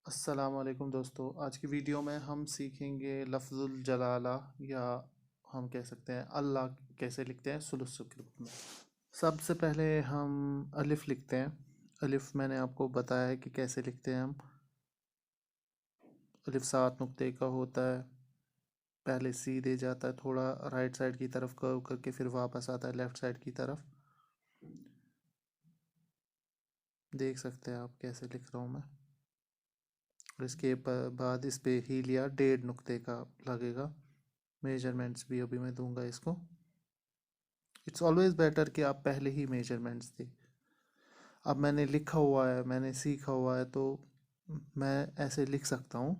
अस्सलाम वालेकुम दोस्तों। आज की वीडियो में हम सीखेंगे लफ्ज़ुल जलाला या हम कह सकते हैं अल्लाह कैसे लिखते हैं सुलूस के रूप में। सबसे पहले हम अलिफ़ लिखते हैं। अलिफ़ मैंने आपको बताया है कि कैसे लिखते हैं हम। अलिफ़ 7 नुक्ते का होता है। पहले सीधे जाता है, थोड़ा राइट साइड की तरफ कर्व करके फिर वापस आता है लेफ़्ट साइड की तरफ। देख सकते हैं आप कैसे लिख रहा हूँ मैं। और इसके बाद इस पे हीलिया 1.5 नुक्ते का लगेगा। मेजरमेंट्स भी अभी मैं दूंगा इसको। इट्स ऑलवेज बेटर कि आप पहले ही मेजरमेंट्स दें। अब मैंने लिखा हुआ है, मैंने सीखा हुआ है, तो मैं ऐसे लिख सकता हूँ,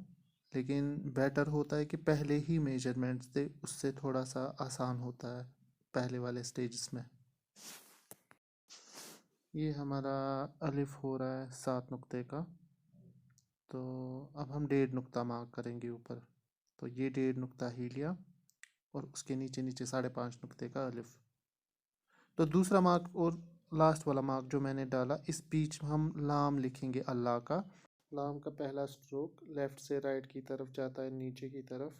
लेकिन बेटर होता है कि पहले ही मेजरमेंट्स दे, उससे थोड़ा सा आसान होता है पहले वाले स्टेजेस में। ये हमारा अलिफ हो रहा है 7 नुक्ते का। तो अब हम 1.5 नुक्ता मार्क करेंगे ऊपर। तो ये 1.5 नुक्ता ही लिया और उसके नीचे नीचे 5.5 नुक्ते का अलिफ। तो दूसरा मार्क और लास्ट वाला मार्क जो मैंने डाला, इस बीच हम लाम लिखेंगे अल्लाह का। लाम का पहला स्ट्रोक लेफ़्ट से राइट की तरफ जाता है नीचे की तरफ,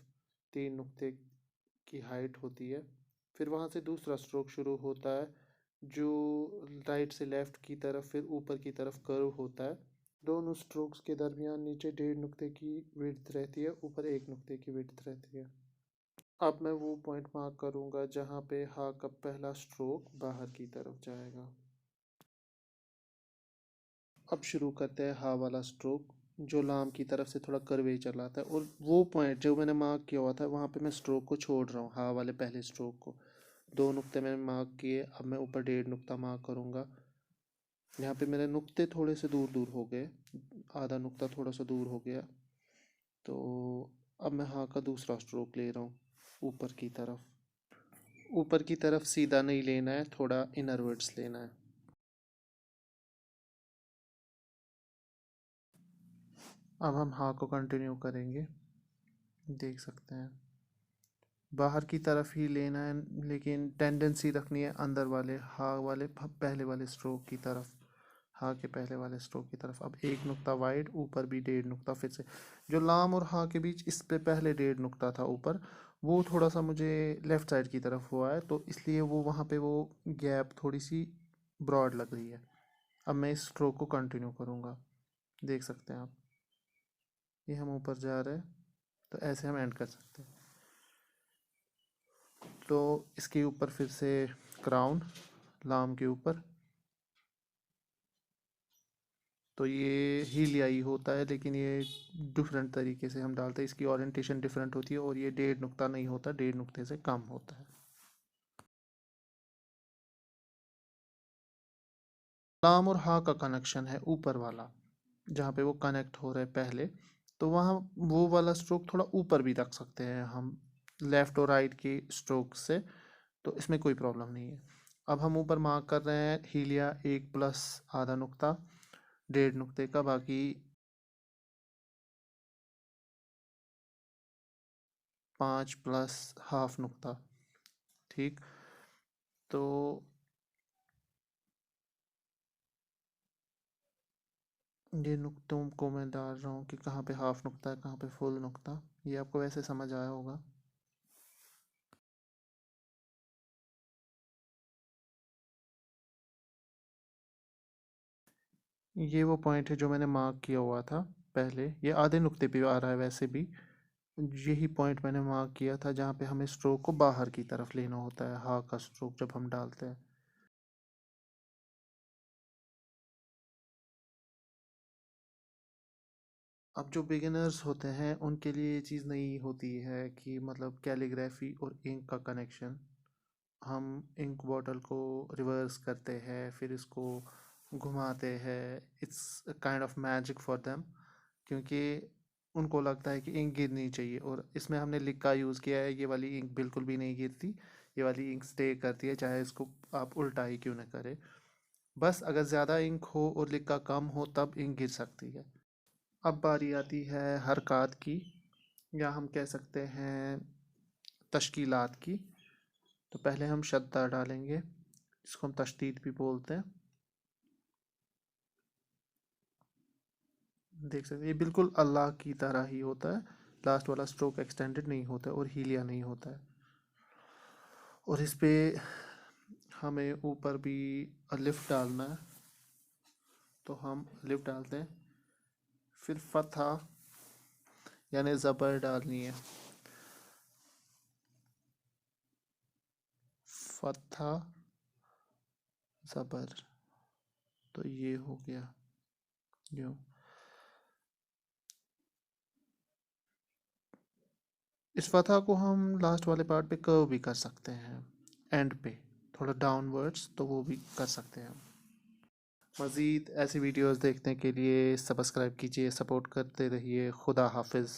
3 नुक्ते की हाइट होती है। फिर वहाँ से दूसरा स्ट्रोक शुरू होता है जो राइट से लेफ़्ट की तरफ फिर ऊपर की तरफ कर्व होता है। दोनों स्ट्रोक्स के दरमियान नीचे 1.5 नुक्ते की विड्थ रहती है, ऊपर 1 नुक्ते की विड्थ रहती है। अब मैं वो पॉइंट मार्क करूंगा जहाँ पे हा का पहला स्ट्रोक बाहर की तरफ जाएगा। अब शुरू करते हैं हा वाला स्ट्रोक जो लाम की तरफ से थोड़ा कर्वे चलाता है, और वो पॉइंट जो मैंने मार्क किया हुआ था वहाँ पे मैं स्ट्रोक को छोड़ रहा हूँ, हा वाले पहले स्ट्रोक को। 2 नुक्ते मैंने मार्क किए, अब मैं ऊपर 1.5 नुक्ता मार्क करूँगा। यहाँ पे मेरे नुक्ते थोड़े से दूर दूर हो गए, आधा नुक्ता थोड़ा सा दूर हो गया। तो अब मैं हा का दूसरा स्ट्रोक ले रहा हूँ ऊपर की तरफ। ऊपर की तरफ सीधा नहीं लेना है, थोड़ा इनरवर्ड्स लेना है। अब हम हा को कंटिन्यू करेंगे। देख सकते हैं बाहर की तरफ ही लेना है, लेकिन टेंडेंसी रखनी है अंदर वाले हा वाले पहले वाले स्ट्रोक की तरफ। हा के पहले वाले स्ट्रोक की तरफ। अब 1 नुक्ता वाइड, ऊपर भी 1.5 नुक्ता। फिर से जो लाम और हा के बीच इस पे पहले 1.5 नुक्ता था ऊपर, वो थोड़ा सा मुझे लेफ़्ट साइड की तरफ हुआ है, तो इसलिए वो वहाँ पे वो गैप थोड़ी सी ब्रॉड लग रही है। अब मैं इस स्ट्रोक को कंटिन्यू करूँगा। देख सकते हैं आप, ये हम ऊपर जा रहे हैं, तो ऐसे हम एंड कर सकते हैं। तो इसके ऊपर फिर से क्राउन लाम के ऊपर। तो ये हीलियाई होता है, लेकिन ये डिफरेंट तरीके से हम डालते हैं, इसकी ओरिएंटेशन डिफरेंट होती है, और ये 1.5 नुक्ता नहीं होता, 1.5 नुक्ते से कम होता है। लाम और हा का कनेक्शन है ऊपर वाला, जहाँ पे वो कनेक्ट हो रहे पहले, तो वहाँ वो वाला स्ट्रोक थोड़ा ऊपर भी रख सकते हैं हम लेफ़्ट और राइट की स्ट्रोक से, तो इसमें कोई प्रॉब्लम नहीं है। अब हम ऊपर मार्क कर रहे हैं हीलिया 1 प्लस आधा नुक्ता, 1.5 नुक्ते का, बाकी 5 प्लस हाफ नुक्ता। ठीक। तो ये नुक्तों को मैं डाल रहा हूँ कि कहाँ पे हाफ नुक्ता है, कहाँ पे फुल नुक्ता। ये आपको वैसे समझ आया होगा। ये वो पॉइंट है जो मैंने मार्क किया हुआ था पहले, ये आधे नुक्ते पे आ रहा है वैसे भी। यही पॉइंट मैंने मार्क किया था जहाँ पे हमें स्ट्रोक को बाहर की तरफ लेना होता है, हा का स्ट्रोक जब हम डालते हैं। अब जो बिगिनर्स होते हैं उनके लिए ये चीज़ नहीं होती है कि मतलब कैलीग्राफी और इंक का कनेक्शन। हम इंक बॉटल को रिवर्स करते हैं, फिर इसको घुमाते हैं, it's kind of magic for them, क्योंकि उनको लगता है कि इंक गिरनी चाहिए, और इसमें हमने लिक्का यूज़ किया है। ये वाली इंक बिल्कुल भी नहीं गिरती, ये वाली इंक स्टे करती है, चाहे इसको आप उल्टा ही क्यों ना करें। बस अगर ज़्यादा इंक हो और लिक्का कम हो तब इंक गिर सकती है। अब बारी आती है हरकत की, या हम कह सकते हैं तश्कीलात की। तो पहले हम शद्दा डालेंगे, जिसको हम तशदीद भी बोलते हैं। देख सकते हैं ये बिल्कुल अल्लाह की तरह ही होता है। लास्ट वाला स्ट्रोक एक्सटेंडेड नहीं होता है और हीलिया नहीं होता है। और इस पे हमें ऊपर भी लिफ्ट डालना है, तो हम लिफ्ट डालते हैं। फिर फतहा यानी ज़बर डालनी है, फतहा ज़बर। तो ये हो गया यूँ। इस फतहा को हम लास्ट वाले पार्ट पे कर्व भी कर सकते हैं, एंड पे थोड़ा डाउनवर्ड्स, तो वो भी कर सकते हैं हम। मज़ीद ऐसी वीडियोस देखने के लिए सब्सक्राइब कीजिए, सपोर्ट करते रहिए। खुदा हाफिज़।